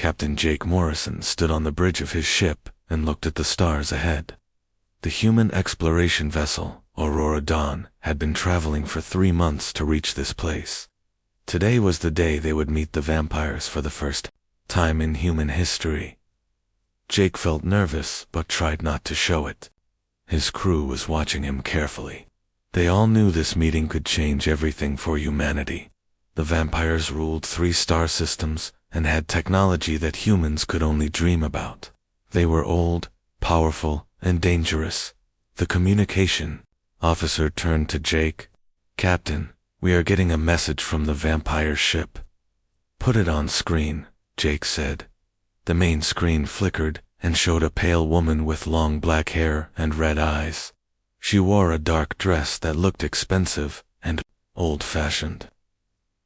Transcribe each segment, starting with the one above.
Captain Jake Morrison stood on the bridge of his ship and looked at the stars ahead. The human exploration vessel, Aurora Dawn, had been traveling for 3 months to reach this place. Today was the day they would meet the vampires for the first time in human history. Jake felt nervous but tried not to show it. His crew was watching him carefully. They all knew this meeting could change everything for humanity. The vampires ruled 3 star systems and had technology that humans could only dream about. They were old, powerful, and dangerous. The communication officer turned to Jake. "Captain, we are getting a message from the vampire ship." "Put it on screen," Jake said. The main screen flickered and showed a pale woman with long black hair and red eyes. She wore a dark dress that looked expensive and old-fashioned.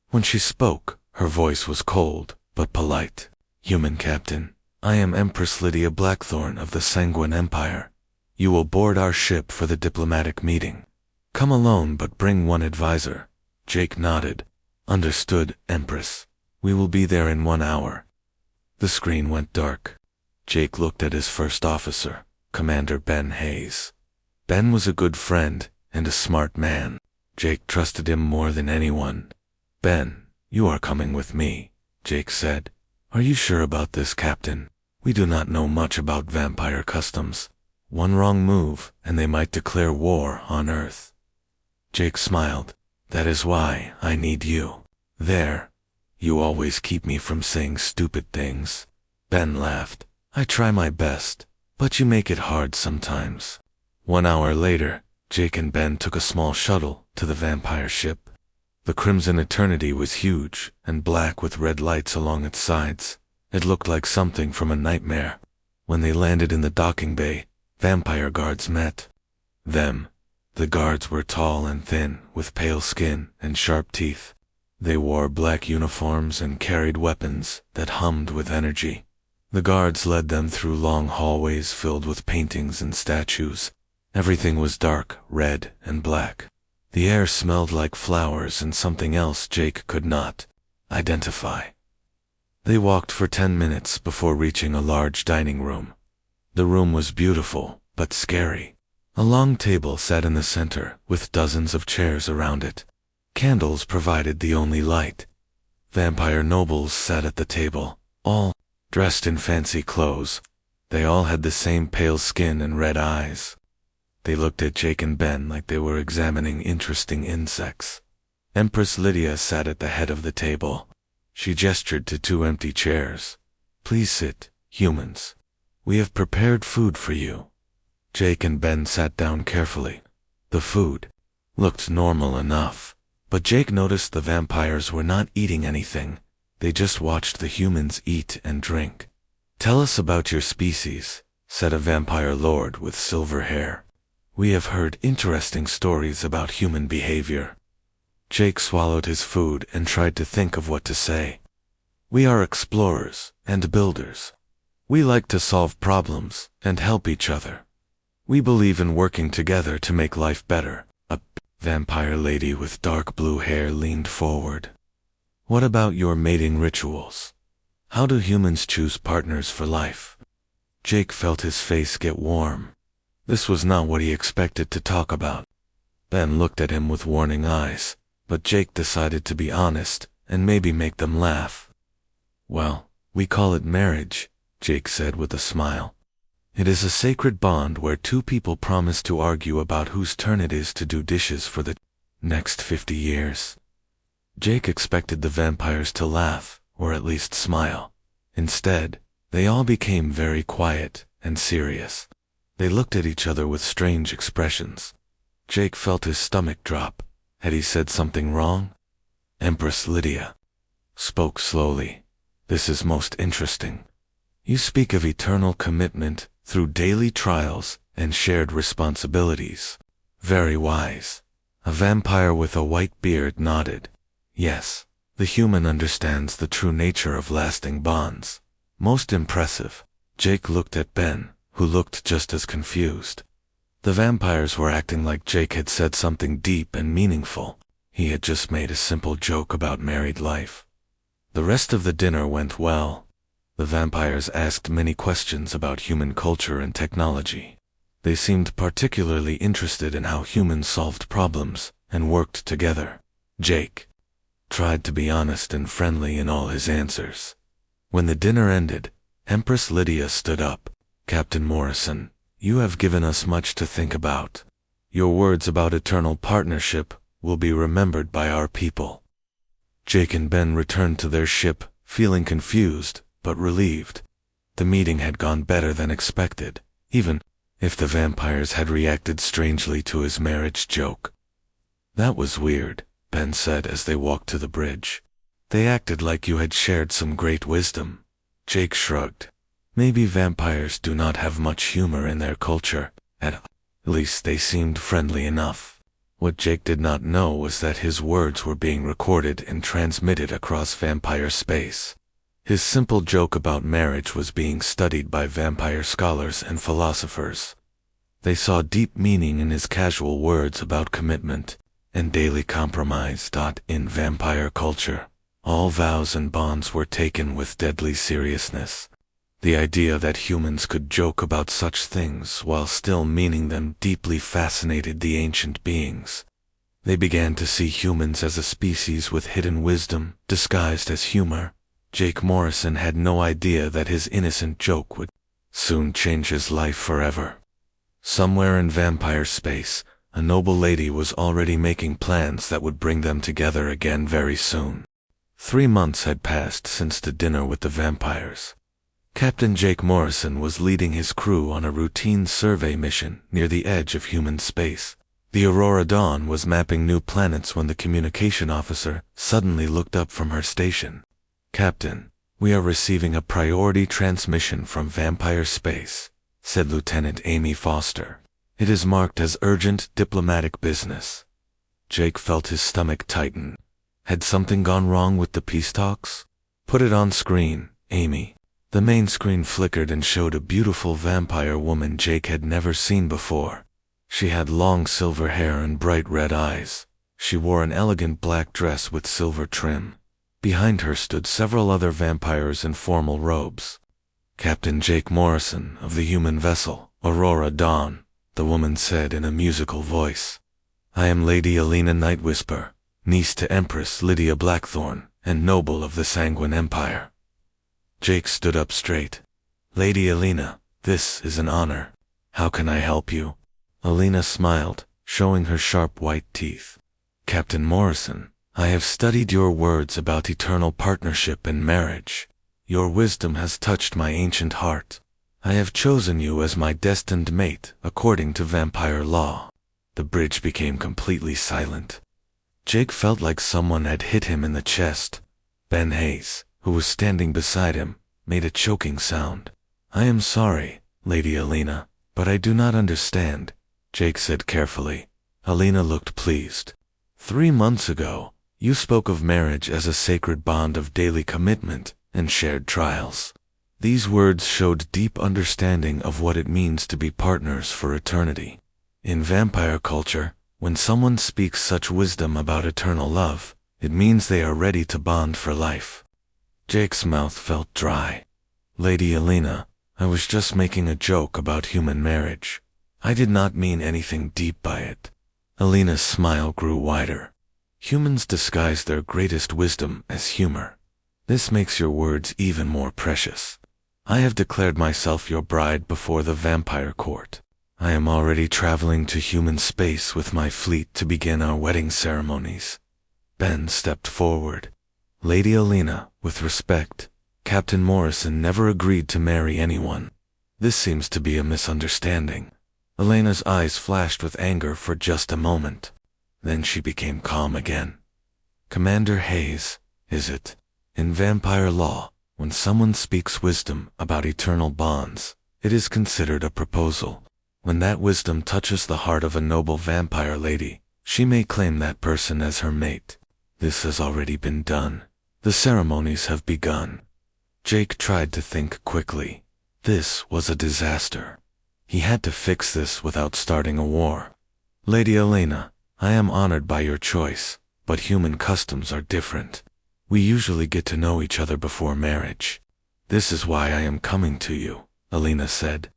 When she spoke, her voice was cold but polite. "Human Captain, I am Empress Lydia Blackthorn of the Sanguine Empire. You will board our ship for the diplomatic meeting. Come alone but bring one advisor." Jake nodded. "Understood, Empress. We will be there in 1 hour." The screen went dark. Jake looked at his first officer, Commander Ben Hayes. Ben was a good friend and a smart man. Jake trusted him more than anyone. "Ben, you are coming with me," Jake said. "Are you sure about this, Captain? We do not know much about vampire customs. One wrong move, and they might declare war on Earth." Jake smiled. "That is why I need you. There. You always keep me from saying stupid things." Ben laughed. "I try my best, but you make it hard sometimes." 1 hour later, Jake and Ben took a small shuttle to the vampire ship. The Crimson Eternity was huge and black with red lights along its sides. It looked like something from a nightmare. When they landed in the docking bay, vampire guards met them. The guards were tall and thin, with pale skin and sharp teeth. They wore black uniforms and carried weapons that hummed with energy. The guards led them through long hallways filled with paintings and statues. Everything was dark, red, and black. The air smelled like flowers and something else Jake could not identify. They walked for 10 minutes before reaching a large dining room. The room was beautiful, but scary. A long table sat in the center, with dozens of chairs around it. Candles provided the only light. Vampire nobles sat at the table, all dressed in fancy clothes. They all had the same pale skin and red eyes. They looked at Jake and Ben like they were examining interesting insects. Empress Lydia sat at the head of the table. She gestured to 2 empty chairs. "Please sit, humans. We have prepared food for you." Jake and Ben sat down carefully. The food looked normal enough, but Jake noticed the vampires were not eating anything. They just watched the humans eat and drink. "Tell us about your species," said a vampire lord with silver hair. "We have heard interesting stories about human behavior." Jake swallowed his food and tried to think of what to say. "We are explorers and builders. We like to solve problems and help each other. We believe in working together to make life better." A vampire lady with dark blue hair leaned forward. "What about your mating rituals? How do humans choose partners for life?" Jake felt his face get warm. This was not what he expected to talk about. Ben looked at him with warning eyes, but Jake decided to be honest and maybe make them laugh. "Well, we call it marriage," Jake said with a smile. "It is a sacred bond where 2 people promise to argue about whose turn it is to do dishes for the next 50 years. Jake expected the vampires to laugh, or at least smile. Instead, they all became very quiet and serious. They looked at each other with strange expressions. Jake felt his stomach drop. Had he said something wrong? Empress Lydia spoke slowly. "This is most interesting. You speak of eternal commitment through daily trials and shared responsibilities. Very wise." A vampire with a white beard nodded. "Yes, the human understands the true nature of lasting bonds." "Most impressive." Jake looked at Ben, who looked just as confused. The vampires were acting like Jake had said something deep and meaningful. He had just made a simple joke about married life. The rest of the dinner went well. The vampires asked many questions about human culture and technology. They seemed particularly interested in how humans solved problems and worked together. Jake tried to be honest and friendly in all his answers. When the dinner ended, Empress Lydia stood up. "Captain Morrison, you have given us much to think about. Your words about eternal partnership will be remembered by our people." Jake and Ben returned to their ship, feeling confused but relieved. The meeting had gone better than expected, even if the vampires had reacted strangely to his marriage joke. "That was weird," Ben said as they walked to the bridge. "They acted like you had shared some great wisdom." Jake shrugged. "Maybe vampires do not have much humor in their culture. At least they seemed friendly enough." What Jake did not know was that his words were being recorded and transmitted across vampire space. His simple joke about marriage was being studied by vampire scholars and philosophers. They saw deep meaning in his casual words about commitment and daily compromise. In vampire culture, all vows and bonds were taken with deadly seriousness. The idea that humans could joke about such things while still meaning them deeply fascinated the ancient beings. They began to see humans as a species with hidden wisdom disguised as humor. Jake Morrison had no idea that his innocent joke would soon change his life forever. Somewhere in vampire space, a noble lady was already making plans that would bring them together again very soon. 3 months had passed since the dinner with the vampires. Captain Jake Morrison was leading his crew on a routine survey mission near the edge of human space. The Aurora Dawn was mapping new planets when the communication officer suddenly looked up from her station. "Captain, we are receiving a priority transmission from vampire space," said Lieutenant Amy Foster. "It is marked as urgent diplomatic business." Jake felt his stomach tighten. Had something gone wrong with the peace talks? "Put it on screen, Amy." The main screen flickered and showed a beautiful vampire woman Jake had never seen before. She had long silver hair and bright red eyes. She wore an elegant black dress with silver trim. Behind her stood several other vampires in formal robes. "Captain Jake Morrison of the human vessel, Aurora Dawn," the woman said in a musical voice. "I am Lady Alina Nightwhisper, niece to Empress Lydia Blackthorn, and noble of the Sanguine Empire." Jake stood up straight. "Lady Alina, this is an honor. How can I help you?" Alina smiled, showing her sharp white teeth. "Captain Morrison, I have studied your words about eternal partnership and marriage. Your wisdom has touched my ancient heart. I have chosen you as my destined mate according to vampire law." The bridge became completely silent. Jake felt like someone had hit him in the chest. Ben Hayes, who was standing beside him, made a choking sound. "I am sorry, Lady Alina, but I do not understand," Jake said carefully. Alina looked pleased. 3 months ago, you spoke of marriage as a sacred bond of daily commitment and shared trials. These words showed deep understanding of what it means to be partners for eternity. In vampire culture, when someone speaks such wisdom about eternal love, it means they are ready to bond for life. Jake's mouth felt dry. "Lady Alina, I was just making a joke about human marriage. I did not mean anything deep by it." Alina's smile grew wider. "Humans disguise their greatest wisdom as humor. This makes your words even more precious. I have declared myself your bride before the vampire court. I am already traveling to human space with my fleet to begin our wedding ceremonies." Ben stepped forward. "Lady Alina, with respect, Captain Morrison never agreed to marry anyone. This seems to be a misunderstanding." Elena's eyes flashed with anger for just a moment. Then she became calm again. "Commander Hayes, is it? In vampire law, when someone speaks wisdom about eternal bonds, it is considered a proposal. When that wisdom touches the heart of a noble vampire lady, she may claim that person as her mate. This has already been done. The ceremonies have begun." Jake tried to think quickly. This was a disaster. He had to fix this without starting a war. "Lady Alina, I am honored by your choice, but human customs are different. We usually get to know each other before marriage." "This is why I am coming to you," Alina said.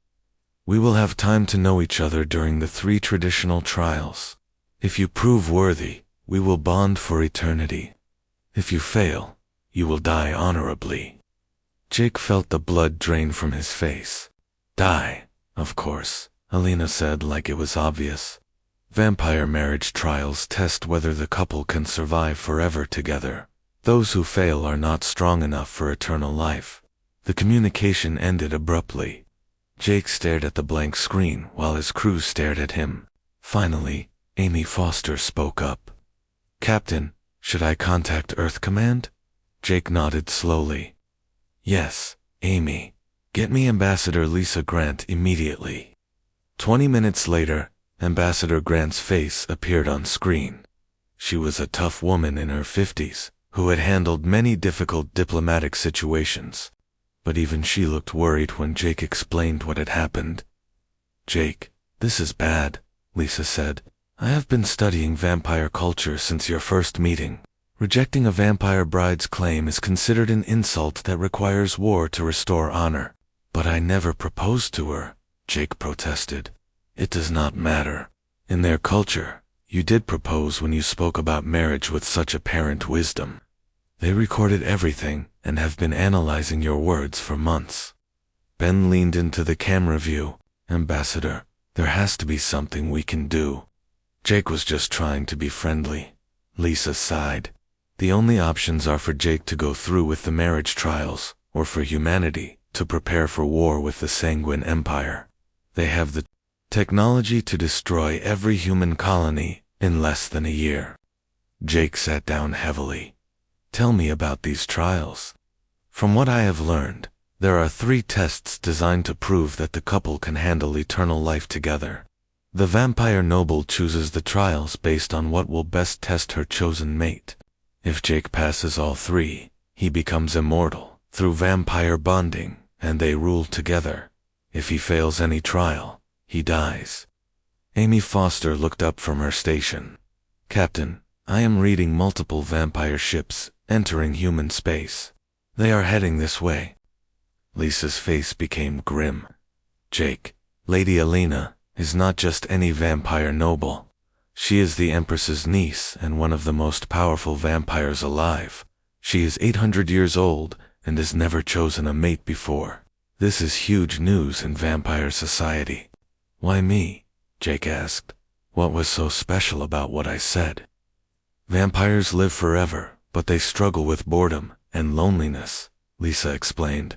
"We will have time to know each other during the 3 traditional trials. If you prove worthy, we will bond for eternity. If you fail, you will die honorably." Jake felt the blood drain from his face. "Die, of course," Alina said like it was obvious. "Vampire marriage trials test whether the couple can survive forever together. Those who fail are not strong enough for eternal life." The communication ended abruptly. Jake stared at the blank screen while his crew stared at him. Finally, Amy Foster spoke up. "Captain, should I contact Earth Command?" Jake nodded slowly. "Yes, Amy. Get me Ambassador Lisa Grant immediately." 20 minutes later, Ambassador Grant's face appeared on screen. She was a tough woman in her 50s, who had handled many difficult diplomatic situations. But even she looked worried when Jake explained what had happened. "Jake, this is bad," Lisa said. "I have been studying vampire culture since your first meeting. Rejecting a vampire bride's claim is considered an insult that requires war to restore honor." "But I never proposed to her," Jake protested. "It does not matter. In their culture, you did propose when you spoke about marriage with such apparent wisdom. They recorded everything and have been analyzing your words for months." Ben leaned into the camera view. "Ambassador, there has to be something we can do." Jake was just trying to be friendly. Lisa sighed. "The only options are for Jake to go through with the marriage trials, or for humanity to prepare for war with the Sanguine Empire. They have the technology to destroy every human colony in less than a year." Jake sat down heavily. "Tell me about these trials." "From what I have learned, there are 3 tests designed to prove that the couple can handle eternal life together. The vampire noble chooses the trials based on what will best test her chosen mate. If Jake passes all 3, he becomes immortal through vampire bonding, and they rule together. If he fails any trial, he dies." Amy Foster looked up from her station. "Captain, I am reading multiple vampire ships entering human space. They are heading this way." Lisa's face became grim. "Jake, Lady Alina is not just any vampire noble. She is the Empress's niece and one of the most powerful vampires alive. She is 800 years old and has never chosen a mate before. This is huge news in vampire society." "Why me?" Jake asked. "What was so special about what I said?" "Vampires live forever, but they struggle with boredom and loneliness," Lisa explained.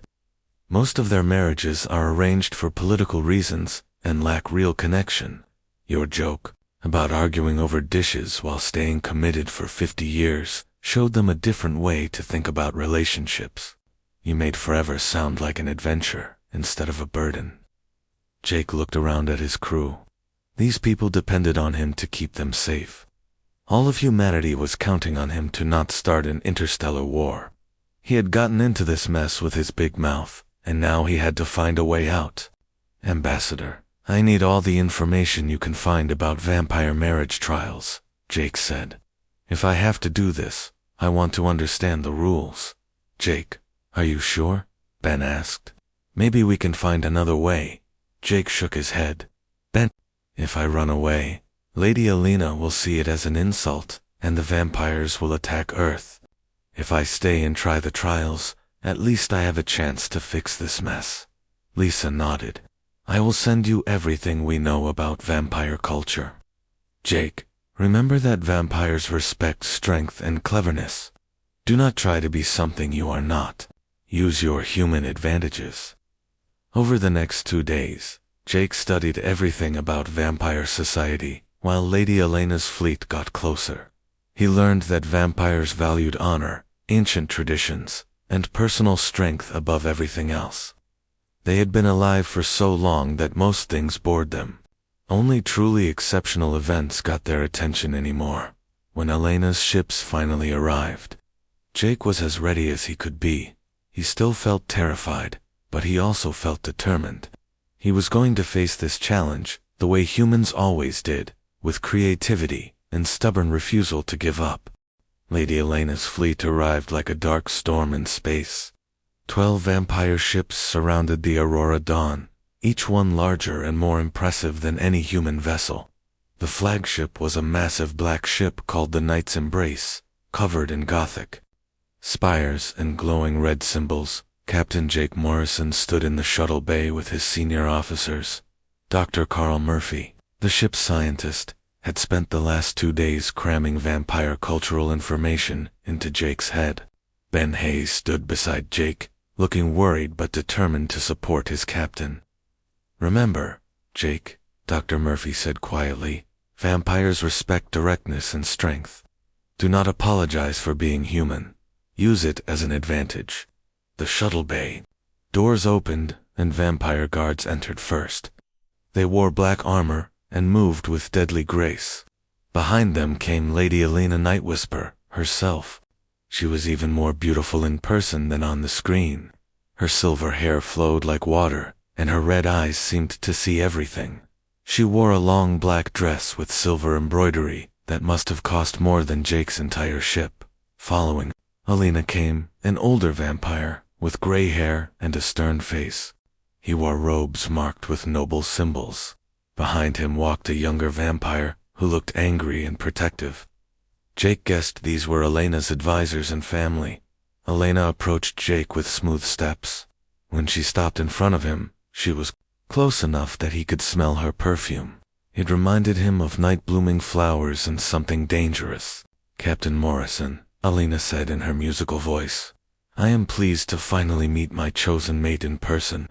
"Most of their marriages are arranged for political reasons and lack real connection. Your joke about arguing over dishes while staying committed for 50 years showed them a different way to think about relationships. You made forever sound like an adventure instead of a burden." Jake looked around at his crew. These people depended on him to keep them safe. All of humanity was counting on him to not start an interstellar war. He had gotten into this mess with his big mouth, and now he had to find a way out. "Ambassador, I need all the information you can find about vampire marriage trials," Jake said. "If I have to do this, I want to understand the rules." "Jake, are you sure?" Ben asked. "Maybe we can find another way." Jake shook his head. "Ben, if I run away, Lady Alina will see it as an insult, and the vampires will attack Earth. If I stay and try the trials, at least I have a chance to fix this mess." Lisa nodded. "I will send you everything we know about vampire culture." "Jake, remember that vampires respect strength and cleverness. Do not try to be something you are not. Use your human advantages." Over the next 2 days, Jake studied everything about vampire society, while Lady Elena's fleet got closer. He learned that vampires valued honor, ancient traditions, and personal strength above everything else. They had been alive for so long that most things bored them. Only truly exceptional events got their attention anymore. When Elena's ships finally arrived, Jake was as ready as he could be. He still felt terrified, but he also felt determined. He was going to face this challenge the way humans always did, with creativity and stubborn refusal to give up. Lady Elena's fleet arrived like a dark storm in space. 12 vampire ships surrounded the Aurora Dawn, each one larger and more impressive than any human vessel. The flagship was a massive black ship called the Knight's Embrace, covered in Gothic spires and glowing red symbols. Captain Jake Morrison stood in the shuttle bay with his senior officers. Dr. Carl Murphy, the ship's scientist, had spent the last 2 days cramming vampire cultural information into Jake's head. Ben Hayes stood beside Jake, looking worried but determined to support his captain. "Remember, Jake," Dr. Murphy said quietly, "vampires respect directness and strength. Do not apologize for being human. Use it as an advantage." The shuttle bay doors opened, and vampire guards entered first. They wore black armor and moved with deadly grace. Behind them came Lady Elena Nightwhisper herself. She was even more beautiful in person than on the screen. Her silver hair flowed like water, and her red eyes seemed to see everything. She wore a long black dress with silver embroidery that must have cost more than Jake's entire ship. Following Elena came an older vampire with gray hair and a stern face. He wore robes marked with noble symbols. Behind him walked a younger vampire who looked angry and protective. Jake guessed these were Elena's advisors and family. Elena approached Jake with smooth steps. When she stopped in front of him, she was close enough that he could smell her perfume. It reminded him of night-blooming flowers and something dangerous. "Captain Morrison," Elena said in her musical voice, "I am pleased to finally meet my chosen mate in person."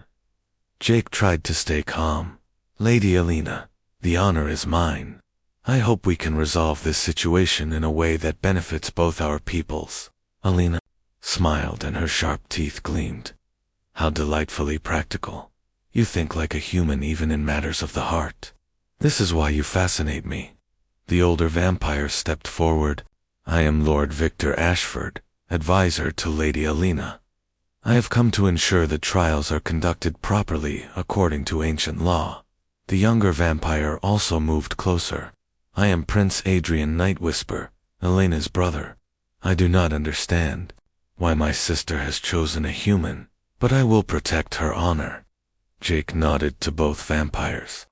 Jake tried to stay calm. "Lady Elena, the honor is mine. I hope we can resolve this situation in a way that benefits both our peoples." Elena smiled and her sharp teeth gleamed. "How delightfully practical. You think like a human even in matters of the heart. This is why you fascinate me." The older vampire stepped forward. "I am Lord Victor Ashford, advisor to Lady Elena. I have come to ensure that trials are conducted properly according to ancient law." The younger vampire also moved closer. "I am Prince Adrian Nightwhisper, Elena's brother. I do not understand why my sister has chosen a human, but I will protect her honor." Jake nodded to both vampires.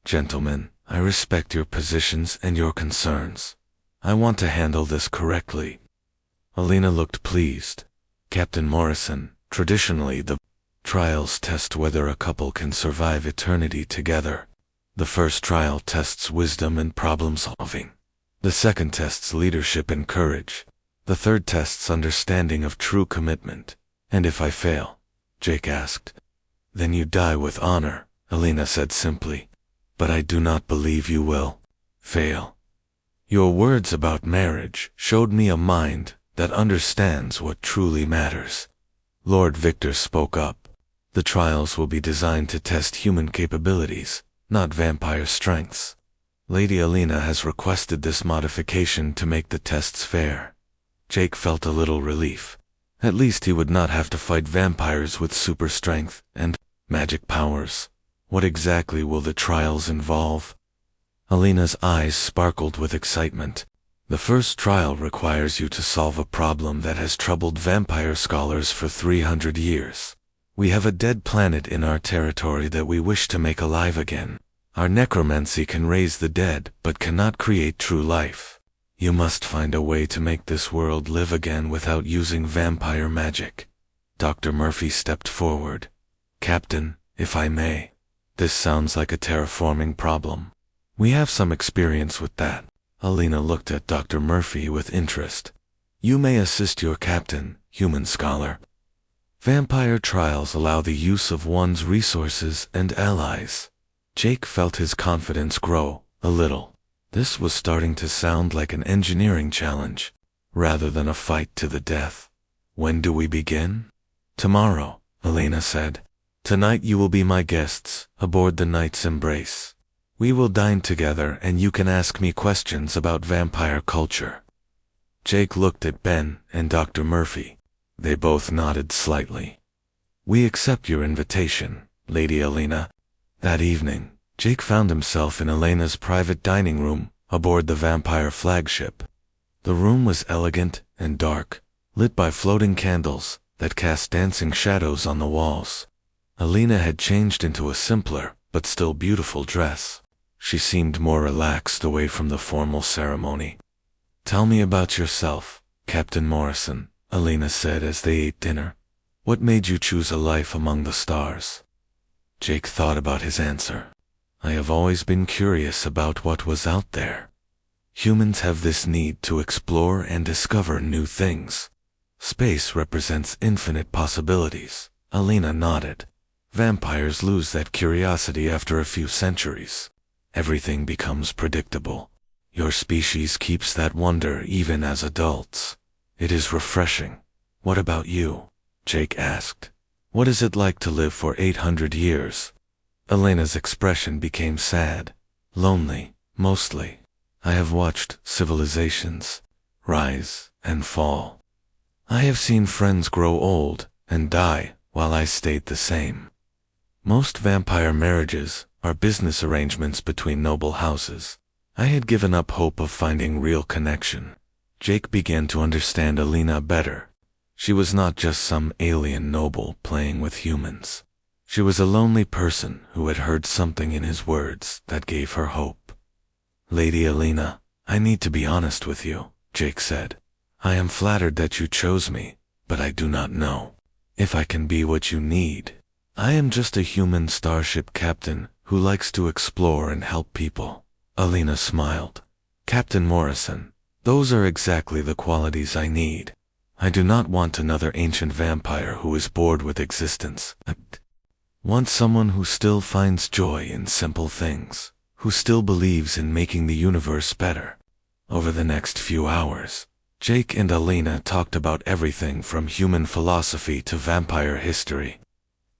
"Gentlemen, I respect your positions and your concerns. I want to handle this correctly." Elena looked pleased. "Captain Morrison, traditionally the trials test whether a couple can survive eternity together. The first trial tests wisdom and problem-solving. The second tests leadership and courage. The third tests understanding of true commitment. And if I fail?" Jake asked. "Then you die with honor," Elena said simply. "But I do not believe you will fail. Your words about marriage showed me a mind that understands what truly matters." Lord Victor spoke up. "The trials will be designed to test human capabilities, not vampire strengths. Lady Elena has requested this modification to make the tests fair." Jake felt a little relief. At least he would not have to fight vampires with super strength and magic powers. What exactly will the trials involve? Elena's eyes sparkled with excitement. "The first trial requires you to solve a problem that has troubled vampire scholars for 300 years. We have a dead planet in our territory that we wish to make alive again. Our necromancy can raise the dead but cannot create true life. You must find a way to make this world live again without using vampire magic." Dr. Murphy stepped forward. "Captain, if I may, this sounds like a terraforming problem. We have some experience with that." Elena looked at Dr. Murphy with interest. "You may assist your captain, human scholar. Vampire trials allow the use of one's resources and allies." Jake felt his confidence grow a little. This was starting to sound like an engineering challenge, rather than a fight to the death. "When do we begin?" "Tomorrow," Elena said. "Tonight you will be my guests, aboard the Knight's Embrace. We will dine together and you can ask me questions about vampire culture." Jake looked at Ben and Dr. Murphy. They both nodded slightly. "We accept your invitation, Lady Elena." That evening, Jake found himself in Elena's private dining room aboard the vampire flagship. The room was elegant and dark, lit by floating candles that cast dancing shadows on the walls. Alina had changed into a simpler, but still beautiful dress. She seemed more relaxed away from the formal ceremony. "Tell me about yourself, Captain Morrison," Alina said as they ate dinner. "What made you choose a life among the stars?" Jake thought about his answer. "I have always been curious about what was out there. Humans have this need to explore and discover new things. Space represents infinite possibilities." Alina nodded. "Vampires lose that curiosity after a few centuries. Everything becomes predictable. Your species keeps that wonder even as adults. It is refreshing." "What about you?" Jake asked. "What is it like to live for 800 years? Elena's expression became sad. "Lonely, mostly. I have watched civilizations rise and fall. I have seen friends grow old and die while I stayed the same. Most vampire marriages are business arrangements between noble houses. I had given up hope of finding real connection." Jake began to understand Alina better. She was not just some alien noble playing with humans. She was a lonely person who had heard something in his words that gave her hope. "Lady Alina, I need to be honest with you," Jake said. "I am flattered that you chose me, but I do not know if I can be what you need. I am just a human starship captain who likes to explore and help people." Alina smiled. "Captain Morrison, those are exactly the qualities I need. I do not want another ancient vampire who is bored with existence. I want someone who still finds joy in simple things, who still believes in making the universe better." Over the next few hours, Jake and Alina talked about everything from human philosophy to vampire history.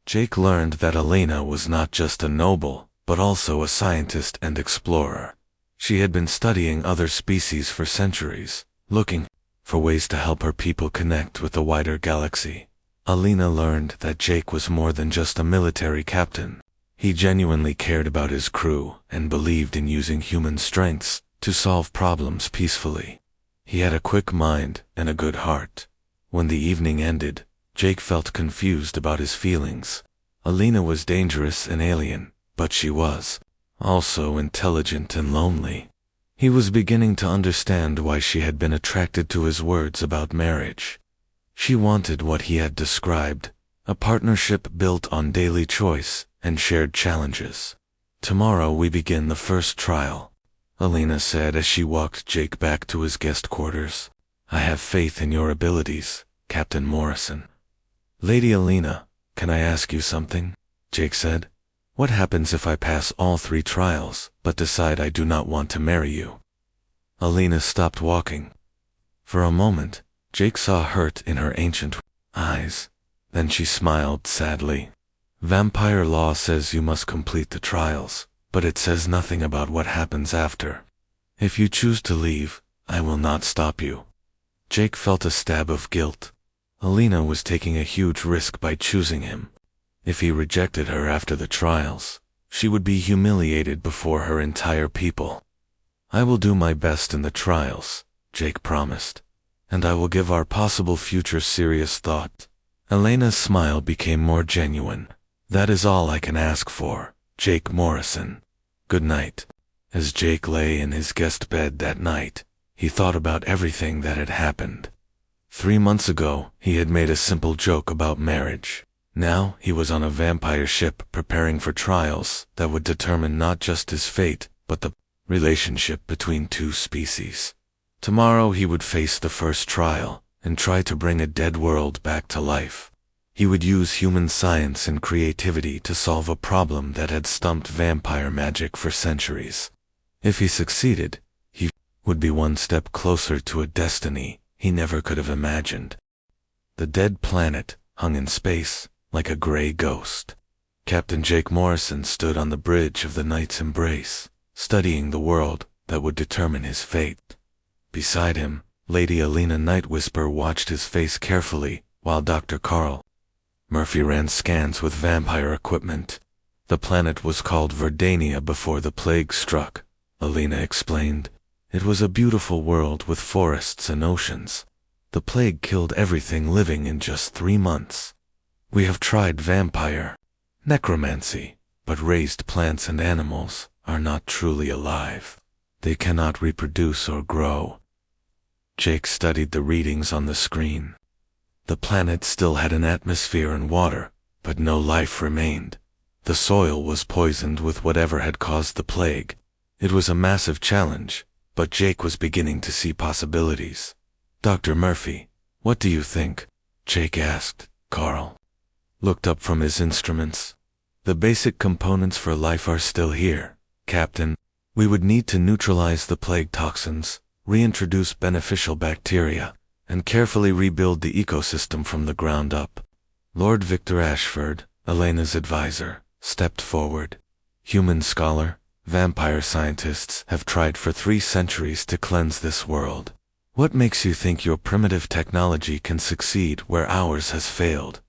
Jake learned that Alina was not just a noble, but also a scientist and explorer. She had been studying other species for centuries, looking for ways to help her people connect with the wider galaxy. Alina learned that Jake was more than just a military captain. He genuinely cared about his crew and believed in using human strengths to solve problems peacefully. He had a quick mind and a good heart. When the evening ended, Jake felt confused about his feelings. Alina was dangerous and alien, but she was also intelligent and lonely. He was beginning to understand why she had been attracted to his words about marriage. She wanted what he had described, a partnership built on daily choice and shared challenges. "Tomorrow we begin the first trial," Alina said as she walked Jake back to his guest quarters. "I have faith in your abilities, Captain Morrison." "Lady Alina, can I ask you something?" Jake said. "What happens if I pass all 3 trials, but decide I do not want to marry you?" Alina stopped walking. For a moment, Jake saw hurt in her ancient eyes. Then she smiled sadly. "Vampire law says you must complete the trials, but it says nothing about what happens after. If you choose to leave, I will not stop you." Jake felt a stab of guilt. Alina was taking a huge risk by choosing him. If he rejected her after the trials, she would be humiliated before her entire people. "I will do my best in the trials," Jake promised, "and I will give our possible future serious thought." Elena's smile became more genuine. "That is all I can ask for, Jake Morrison. Good night." As Jake lay in his guest bed that night, he thought about everything that had happened. 3 months ago, he had made a simple joke about marriage. Now he was on a vampire ship preparing for trials that would determine not just his fate, but the relationship between 2 species. Tomorrow he would face the first trial and try to bring a dead world back to life. He would use human science and creativity to solve a problem that had stumped vampire magic for centuries. If he succeeded, he would be one step closer to a destiny he never could have imagined. The dead planet hung in space like a gray ghost. Captain Jake Morrison stood on the bridge of the Knight's Embrace, studying the world that would determine his fate. Beside him, Lady Alina Nightwhisper watched his face carefully while Dr. Carl Murphy ran scans with vampire equipment. The planet was called Verdania before the plague struck, Alina explained. It was a beautiful world with forests and oceans. The plague killed everything living in just 3 months. We have tried vampire, necromancy, but raised plants and animals are not truly alive. They cannot reproduce or grow. Jake studied the readings on the screen. The planet still had an atmosphere and water, but no life remained. The soil was poisoned with whatever had caused the plague. It was a massive challenge, but Jake was beginning to see possibilities. Dr. Murphy, what do you think? Jake asked. Carl looked up from his instruments. The basic components for life are still here, Captain. We would need to neutralize the plague toxins, reintroduce beneficial bacteria, and carefully rebuild the ecosystem from the ground up. Lord Victor Ashford, Elena's advisor, stepped forward. Human scholar, vampire scientists have tried for 3 centuries to cleanse this world. What makes you think your primitive technology can succeed where ours has failed?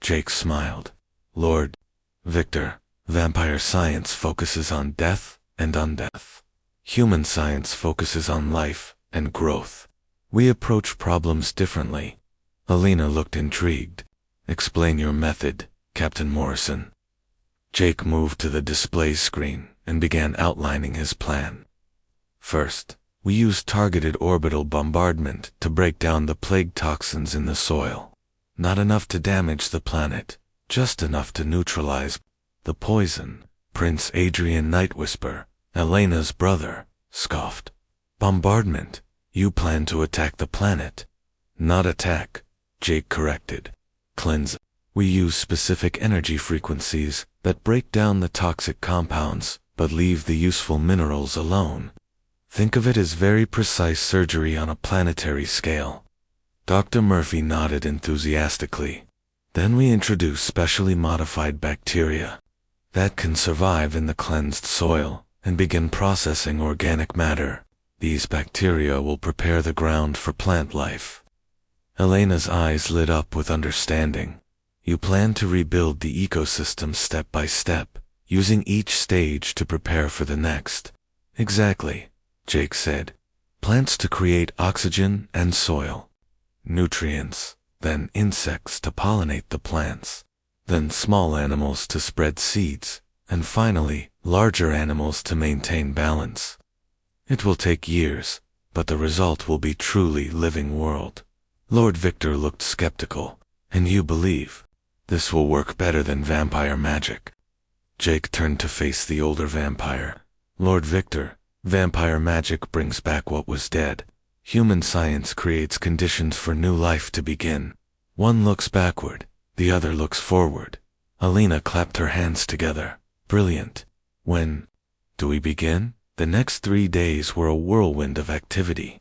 Jake smiled. Lord Victor, vampire science focuses on death and undeath. Human science focuses on life and growth. We approach problems differently. Elena looked intrigued. Explain your method, Captain Morrison. Jake moved to the display screen and began outlining his plan. First, we used targeted orbital bombardment to break down the plague toxins in the soil. Not enough to damage the planet, just enough to neutralize the poison. Prince Adrian Nightwhisper, Elena's brother, scoffed. Bombardment? You plan to attack the planet? Not attack, Jake corrected. Cleanse. We use specific energy frequencies that break down the toxic compounds, but leave the useful minerals alone. Think of it as very precise surgery on a planetary scale. Dr. Murphy nodded enthusiastically. Then we introduce specially modified bacteria that can survive in the cleansed soil and begin processing organic matter. These bacteria will prepare the ground for plant life. Elena's eyes lit up with understanding. You plan to rebuild the ecosystem step by step, using each stage to prepare for the next. Exactly, Jake said. Plants to create oxygen and soil. Nutrients, then insects to pollinate the plants. Then small animals to spread seeds, and finally, larger animals to maintain balance. It will take years, but the result will be truly living world. Lord Victor looked skeptical. And you believe this will work better than vampire magic? Jake turned to face the older vampire. Lord Victor, vampire magic brings back what was dead. Human science creates conditions for new life to begin. One looks backward, the other looks forward. Elena clapped her hands together. Brilliant. When do we begin? The next 3 days were a whirlwind of activity.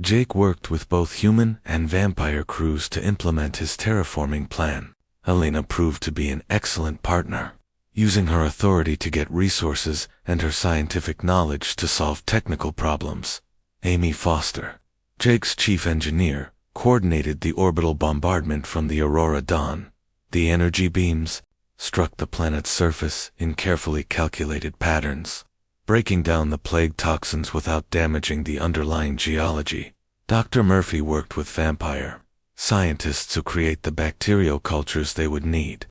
Jake worked with both human and vampire crews to implement his terraforming plan. Elena proved to be an excellent partner, using her authority to get resources and her scientific knowledge to solve technical problems. Amy Foster, Jake's chief engineer, coordinated the orbital bombardment from the Aurora Dawn. The energy beams struck the planet's surface in carefully calculated patterns, breaking down the plague toxins without damaging the underlying geology. Dr. Murphy worked with vampire scientists to create the bacterial cultures they would need.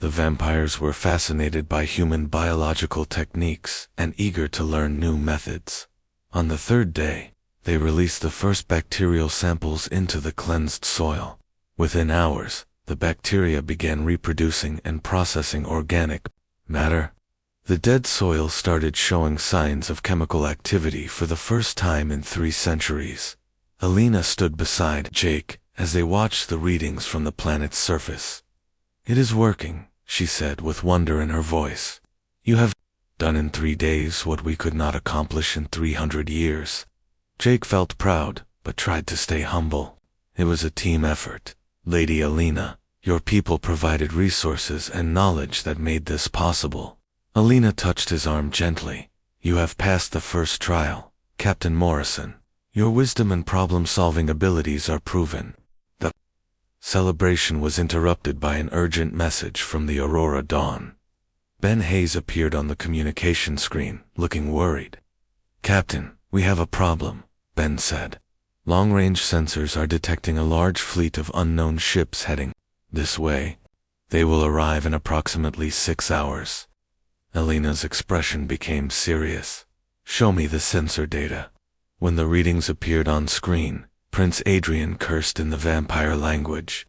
The vampires were fascinated by human biological techniques and eager to learn new methods. On the 3rd day, they released the first bacterial samples into the cleansed soil. Within hours, the bacteria began reproducing and processing organic matter. The dead soil started showing signs of chemical activity for the first time in 3 centuries. Elena stood beside Jake as they watched the readings from the planet's surface. It is working, she said with wonder in her voice. You have done in 3 days what we could not accomplish in 300 years. Jake felt proud, but tried to stay humble. It was a team effort. Lady Elena, your people provided resources and knowledge that made this possible. Elena touched his arm gently. You have passed the first trial, Captain Morrison. Your wisdom and problem-solving abilities are proven. The celebration was interrupted by an urgent message from the Aurora Dawn. Ben Hayes appeared on the communication screen, looking worried. Captain, we have a problem, Ben said. Long-range sensors are detecting a large fleet of unknown ships heading this way. They will arrive in approximately 6 hours. Elena's expression became serious. Show me the sensor data. When the readings appeared on screen, Prince Adrian cursed in the vampire language.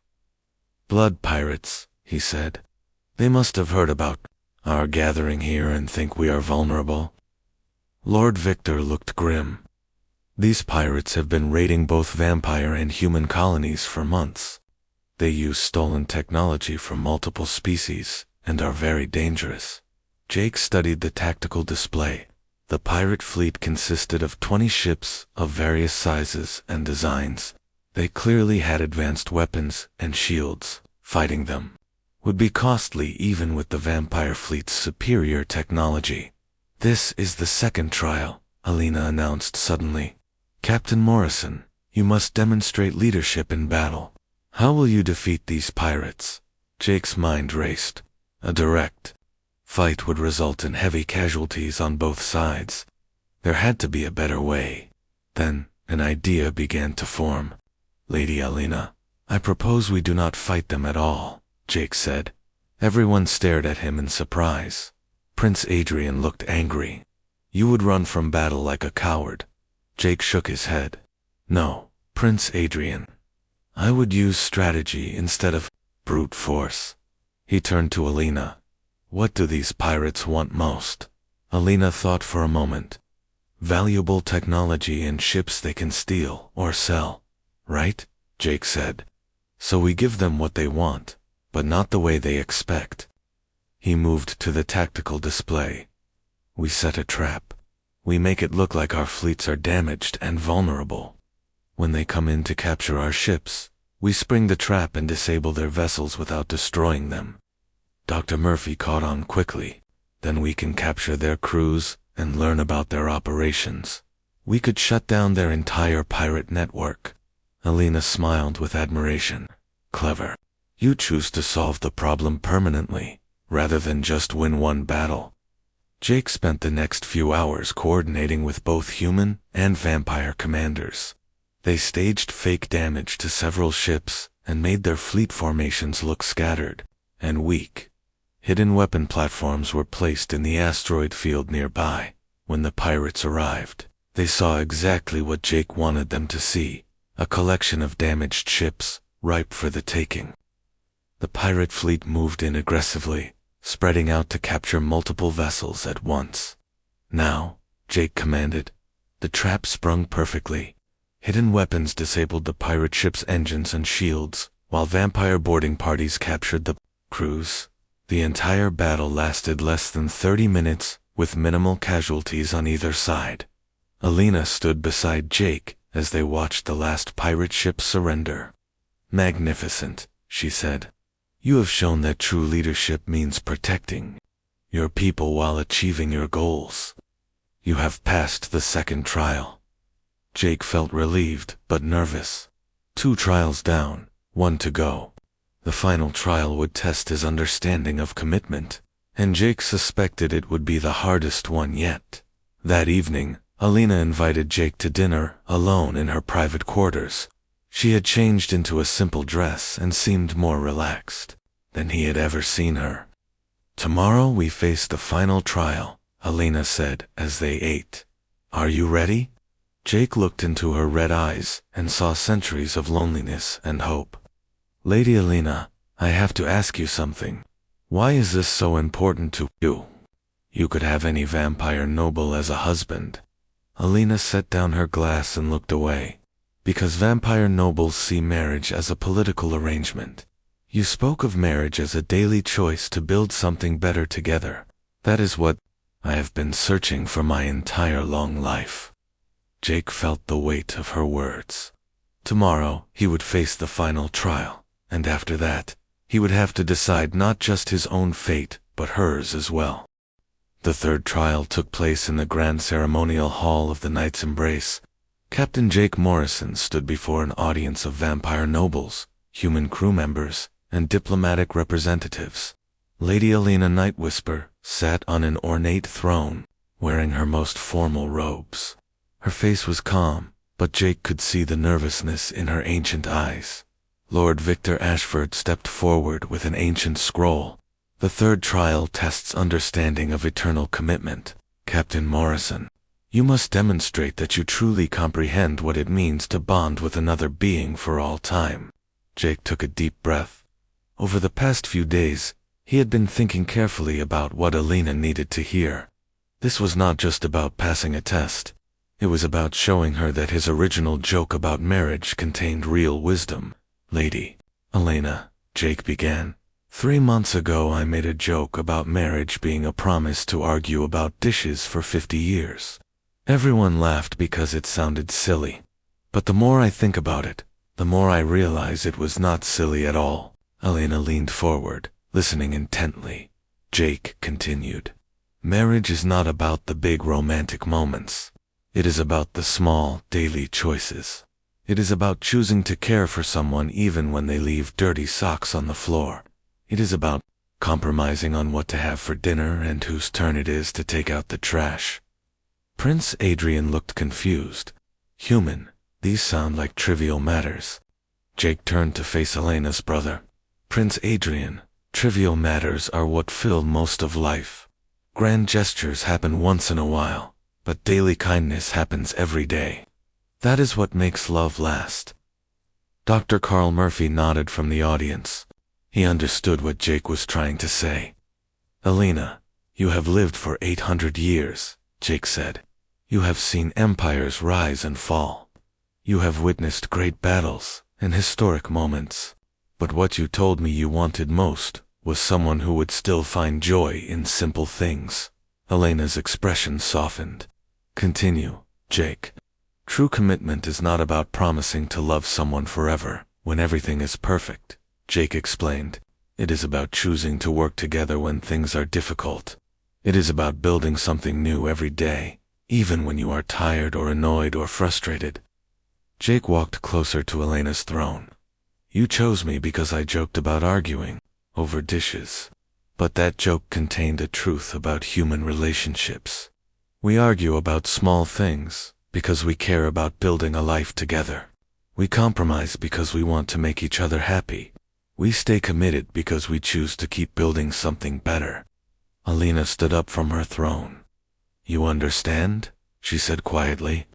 Blood pirates, he said. They must have heard about our gathering here and think we are vulnerable. Lord Victor looked grim. These pirates have been raiding both vampire and human colonies for months. They use stolen technology from multiple species and are very dangerous. Jake studied the tactical display. The pirate fleet consisted of 20 ships of various sizes and designs. They clearly had advanced weapons and shields. Fighting them would be costly even with the vampire fleet's superior technology. This is the second trial, Elena announced suddenly. Captain Morrison, you must demonstrate leadership in battle. How will you defeat these pirates? Jake's mind raced. A direct fight would result in heavy casualties on both sides. There had to be a better way. Then, an idea began to form. Lady Elena, I propose we do not fight them at all, Jake said. Everyone stared at him in surprise. Prince Adrian looked angry. You would run from battle like a coward. Jake shook his head. No, Prince Adrian. I would use strategy instead of brute force. He turned to Elena. What do these pirates want most? Elena thought for a moment. Valuable technology and ships they can steal or sell. Right? Jake said. So we give them what they want, but not the way they expect. He moved to the tactical display. We set a trap. We make it look like our fleets are damaged and vulnerable. When they come in to capture our ships, we spring the trap and disable their vessels without destroying them. Dr. Murphy caught on quickly. Then we can capture their crews and learn about their operations. We could shut down their entire pirate network. Elena smiled with admiration. Clever. You choose to solve the problem permanently, rather than just win one battle. Jake spent the next few hours coordinating with both human and vampire commanders. They staged fake damage to several ships and made their fleet formations look scattered and weak. Hidden weapon platforms were placed in the asteroid field nearby. When the pirates arrived, they saw exactly what Jake wanted them to see, a collection of damaged ships, ripe for the taking. The pirate fleet moved in aggressively, spreading out to capture multiple vessels at once. Now, Jake commanded. The trap sprung perfectly. Hidden weapons disabled the pirate ship's engines and shields, while vampire boarding parties captured the crews. The entire battle lasted less than 30 minutes, with minimal casualties on either side. Elena stood beside Jake as they watched the last pirate ship surrender. Magnificent, she said. You have shown that true leadership means protecting your people while achieving your goals. You have passed the second trial. Jake felt relieved but nervous. 2 trials down, 1 to go. The final trial would test his understanding of commitment, and Jake suspected it would be the hardest one yet. That evening, Elena invited Jake to dinner alone in her private quarters. She had changed into a simple dress and seemed more relaxed than he had ever seen her. Tomorrow we face the final trial, Elena said as they ate. Are you ready? Jake looked into her red eyes and saw centuries of loneliness and hope. Lady Elena, I have to ask you something. Why is this so important to you? You could have any vampire noble as a husband. Elena set down her glass and looked away. Because vampire nobles see marriage as a political arrangement. You spoke of marriage as a daily choice to build something better together. That is what I have been searching for my entire long life. Jake felt the weight of her words. Tomorrow, he would face the final trial. And after that, he would have to decide not just his own fate, but hers as well. The third trial took place in the grand ceremonial hall of the Knight's Embrace. Captain Jake Morrison stood before an audience of vampire nobles, human crew members, and diplomatic representatives. Lady Elena Nightwhisper sat on an ornate throne, wearing her most formal robes. Her face was calm, but Jake could see the nervousness in her ancient eyes. Lord Victor Ashford stepped forward with an ancient scroll. The third trial tests understanding of eternal commitment. Captain Morrison, you must demonstrate that you truly comprehend what it means to bond with another being for all time. Jake took a deep breath. Over the past few days, he had been thinking carefully about what Alina needed to hear. This was not just about passing a test. It was about showing her that his original joke about marriage contained real wisdom. Lady Alina, Jake began. 3 months ago I made a joke about marriage being a promise to argue about dishes for 50 years. Everyone laughed because it sounded silly. But the more I think about it, the more I realize it was not silly at all. Alina leaned forward, listening intently. Jake continued. Marriage is not about the big romantic moments. It is about the small, daily choices. It is about choosing to care for someone even when they leave dirty socks on the floor. It is about compromising on what to have for dinner and whose turn it is to take out the trash. Prince Adrian looked confused. Human, these sound like trivial matters. Jake turned to face Alina's brother. Prince Adrian, trivial matters are what fill most of life. Grand gestures happen once in a while, but daily kindness happens every day. That is what makes love last. Dr. Carl Murphy nodded from the audience. He understood what Jake was trying to say. Alina, you have lived for 800 years, Jake said. You have seen empires rise and fall. You have witnessed great battles and historic moments. But what you told me you wanted most was someone who would still find joy in simple things. Alina's expression softened. Continue, Jake. True commitment is not about promising to love someone forever when everything is perfect, Jake explained. It is about choosing to work together when things are difficult. It is about building something new every day, even when you are tired or annoyed or frustrated. Jake walked closer to Alina's throne. You chose me because I joked about arguing over dishes. But that joke contained a truth about human relationships. We argue about small things because we care about building a life together. We compromise because we want to make each other happy. We stay committed because we choose to keep building something better. Alina stood up from her throne. You understand? She said quietly.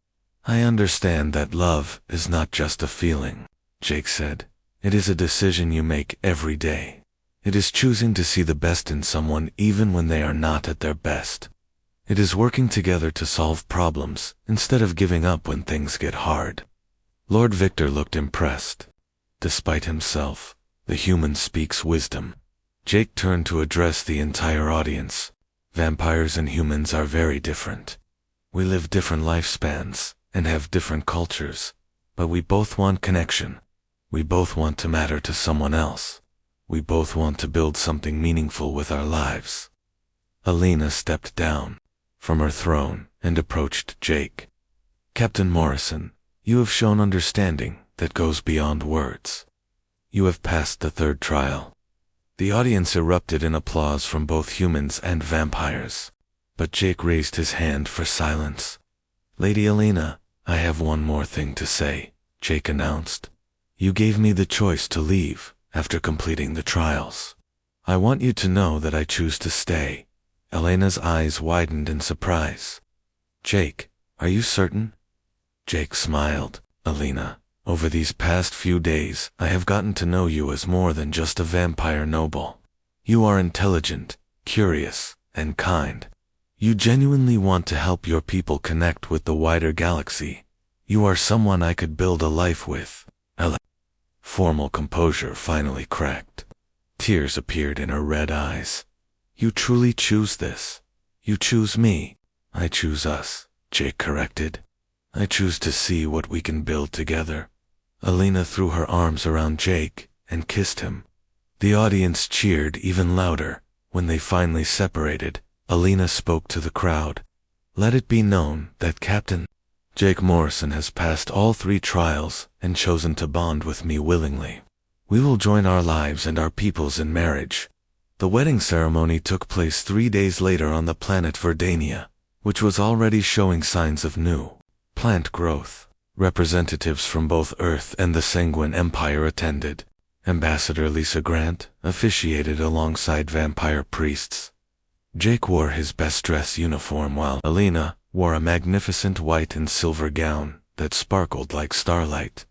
I understand that love is not just a feeling, Jake said. It is a decision you make every day. It is choosing to see the best in someone even when they are not at their best. It is working together to solve problems instead of giving up when things get hard. Lord Victor looked impressed. Despite himself, the human speaks wisdom. Jake turned to address the entire audience. Vampires and humans are very different. We live different lifespans and have different cultures, but we both want connection. We both want to matter to someone else. We both want to build something meaningful with our lives. Alina stepped down from her throne and approached Jake. Captain Morrison, you have shown understanding that goes beyond words. You have passed the third trial. The audience erupted in applause from both humans and vampires, but Jake raised his hand for silence. Lady Alina, I have one more thing to say, Jake announced. You gave me the choice to leave after completing the trials. I want you to know that I choose to stay. Elena's eyes widened in surprise. Jake, are you certain? Jake smiled. Alina, over these past few days, I have gotten to know you as more than just a vampire noble. You are intelligent, curious, and kind. You genuinely want to help your people connect with the wider galaxy. You are someone I could build a life with. Formal composure finally cracked. Tears appeared in her red eyes. You truly choose this. You choose me. I choose us, Jake corrected. I choose to see what we can build together. Alina threw her arms around Jake and kissed him. The audience cheered even louder. When they finally separated, Alina spoke to the crowd. Let it be known that Captain Jake Morrison has passed all 3 trials and chosen to bond with me willingly. We will join our lives and our peoples in marriage. The wedding ceremony took place 3 days later on the planet Verdania, which was already showing signs of new plant growth. Representatives from both Earth and the Sanguine Empire attended. Ambassador Lisa Grant officiated alongside vampire priests. Jake wore his best dress uniform while Alina wore a magnificent white and silver gown that sparkled like starlight.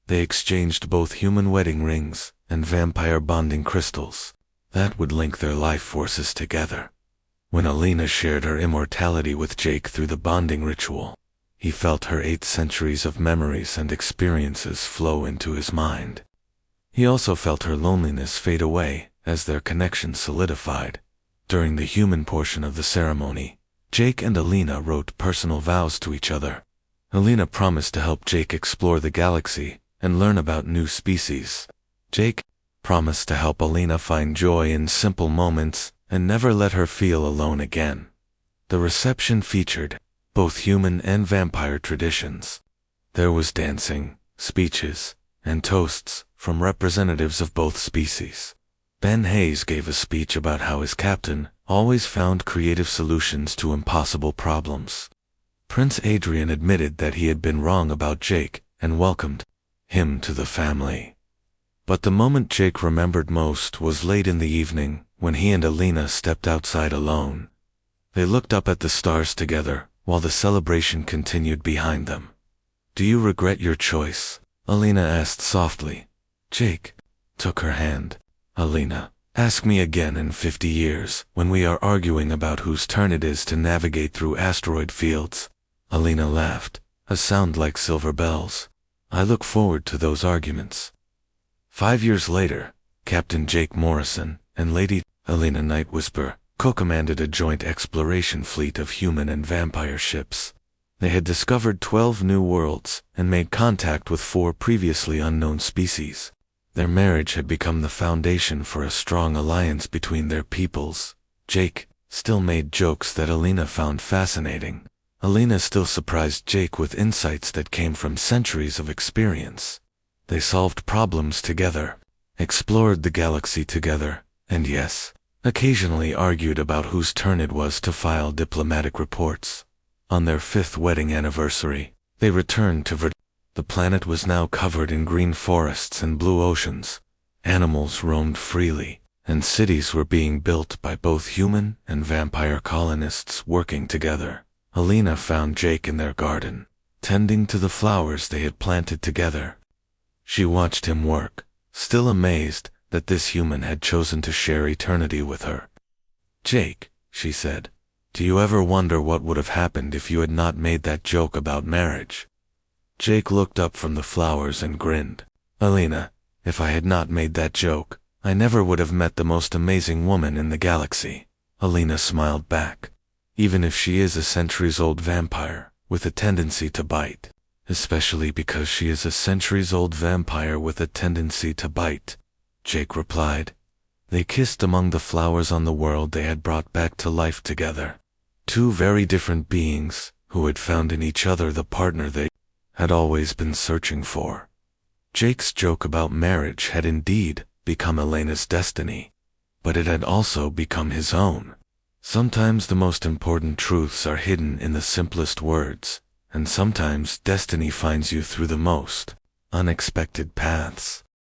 They exchanged both human wedding rings and vampire bonding crystals that would link their life forces together. When Alina shared her immortality with Jake through the bonding ritual, he felt her 8 centuries of memories and experiences flow into his mind. He also felt her loneliness fade away as their connection solidified. During the human portion of the ceremony, Jake and Alina wrote personal vows to each other. Alina promised to help Jake explore the galaxy and learn about new species. Jake promised to help Alina find joy in simple moments and never let her feel alone again. The reception featured both human and vampire traditions. There was dancing, speeches, and toasts from representatives of both species. Ben Hayes gave a speech about how his captain always found creative solutions to impossible problems. Prince Adrian admitted that he had been wrong about Jake and welcomed him to the family. But the moment Jake remembered most was late in the evening when he and Alina stepped outside alone. They looked up at the stars together while the celebration continued behind them. "Do you regret your choice?" Alina asked softly. Jake took her hand. "Alina, ask me again in 50 years when we are arguing about whose turn it is to navigate through asteroid fields." Alina laughed, a sound like silver bells. "I look forward to those arguments." 5 years later, Captain Jake Morrison and Lady Alina Nightwhisper co-commanded a joint exploration fleet of human and vampire ships. They had discovered 12 new worlds and made contact with 4 previously unknown species. Their marriage had become the foundation for a strong alliance between their peoples. Jake still made jokes that Alina found fascinating. Alina still surprised Jake with insights that came from centuries of experience. They solved problems together, explored the galaxy together, and yes, occasionally argued about whose turn it was to file diplomatic reports. On their 5th wedding anniversary, they returned to Verd. The planet was now covered in green forests and blue oceans. Animals roamed freely, and cities were being built by both human and vampire colonists working together. Alina found Jake in their garden, tending to the flowers they had planted together. She watched him work, still amazed that this human had chosen to share eternity with her. "Jake," she said, "do you ever wonder what would have happened if you had not made that joke about marriage?" Jake looked up from the flowers and grinned. "Alina, if I had not made that joke, I never would have met the most amazing woman in the galaxy." Alina smiled back. "Even if she is a centuries-old vampire with a tendency to bite, especially because she is a centuries-old vampire with a tendency to bite," Jake replied. They kissed among the flowers on the world they had brought back to life together. 2 very different beings who had found in each other the partner they had always been searching for. Jake's joke about marriage had indeed become Elena's destiny, but it had also become his own. Sometimes the most important truths are hidden in the simplest words, and sometimes destiny finds you through the most unexpected paths.